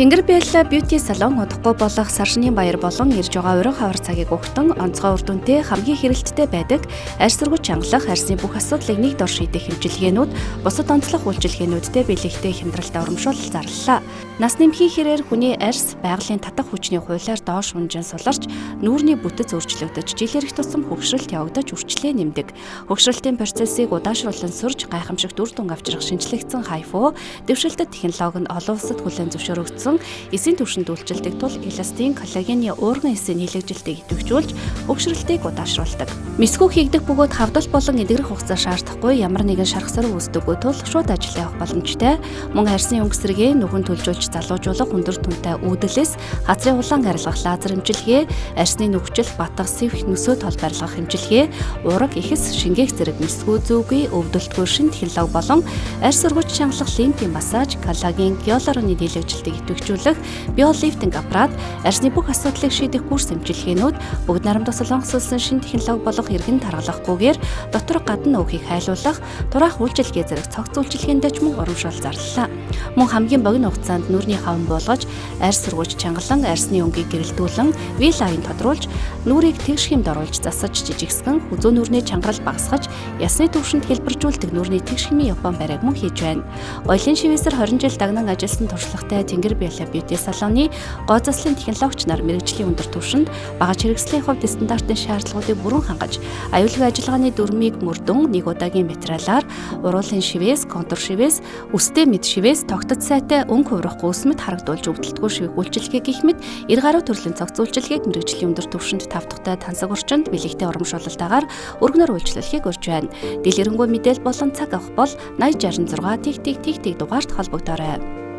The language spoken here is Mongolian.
Тэнгэр Бэлла Beauty Salon удахгүй болох саршны баяр болон ирж байгаа уран хавар цагийг өгтөн онцгой үр дүнтэй хамгийн хэрэгэлттэй байдаг арьс сургууч чангалах арьсны бүх асуудлыг нэг дор шийдэх хэмжилгээнүүд бусад онцлог үйлчилгээнүүдтэй бэлэгтэй хямдралтай урамшуул зарлалаа. Нас нэмхийн хэрээр хүний арьс байгалийн татах хүчний хуулиар доош унжин суларч нүүрний бүтэц өөрчлөгдөж жилээр их тусам хөгшрөлт явагдаж үрчлээ нэмдэг. Хөгшрөлтийн процессыг удаашруулан сурж гайхамшигт үр дүн авчрах шинжлэгдсэн хайфу дэвшилтэт технологи нь олон улсад хүлээн зөвшөөрөгдсөн эсийн түвшинд үйлчилдэг тул эластин коллагены уурган эсийн нийлэгжилтийг идэвхжүүлж хөгшрөлтийг удаашруулдаг. Мэсгүү хийгдэх бөгөөд хавдал болон эдгэрэх хугацаа шаардахгүй ямар нэгэн шарх сорог үүсдэггүй тул шууд ажил явах боломжтой. Мөн арьсны өнгөсрөгийг нүхэн төлжүүлж залуужуулах өндөр түнтэй үүдлээс хацрын улаан гарилгах лазер хэмжилгээ, арьсны нүгчил батгах сэвх нүсөө тол барилгах хэмжилгээ, ураг ихэс шингээх зэрэг мэсгүү зүүгүй өвдөлтгүй шин технологи болон арьс сургууч чангалах лимфийн массаж, коллаген, гиалуроны нийлэгжилтийг идэвхжүүлэх биолифтинг аппарат, арьсны бүх асуудлыг шийдэх курс хэмжилгээнүүд бүгд нарамдах солонгослсон шин технологи болох иргэн таргалахгүйгээр дотор гадна өөхийг хайлуулах, тураах үйлчилгээ зэрэг цогц үйлчилгээндээ ч мөн урамшуул зарлалаа. Мөн хамгийн богино хугацаанд нүрийн хавн болгож, арьс сургууч чангалан арьсны өнгийг гэрэлтүүлэн, V-line тодруулж, нүрийг тэгш хэмд оруулж засаж жижигсгэн, хүзүү нүрний чангарал багасгаж, ясны түвшинд хэлбэржүүлдэг нүрний тэгш хэмийн Япон барайг мөн хийж байна. Оёлын шивээсээр 20 жил дагнан ажилласан туршлагатай Тэнгэр Бэлла Beauty Salon-ы гоо заслын технологич нар мэргэжлийн өндөр түвшинд бага хэрэгслийн хувьд стандартын шаардлагуудыг бүрэн хангаж, аюулгүй ажиллагааны дүрмийг мөрдөн нэг удаагийн материалаар уруулын шивээс, контур шивээс, үстэй мэд шивээс тогтц сайтай өнгө хуврах гүйсмэд харагдуулж өвдөлтгүй шивийг үйлчилгээ гэх мэт 90 гаруй төрлийн цогц үйлчилгээг мэргэжлийн өндөр түвшинд тав дахьтай тансаг орчинд бэлэгтэй урамшуулалтаагаар өргөнөөр үйлчлүүлэхийг урьж байна. Дэлгэрэнгүй мэдээлэл болон цаг авах бол 8066 тиг дугаарт холбогдоорой.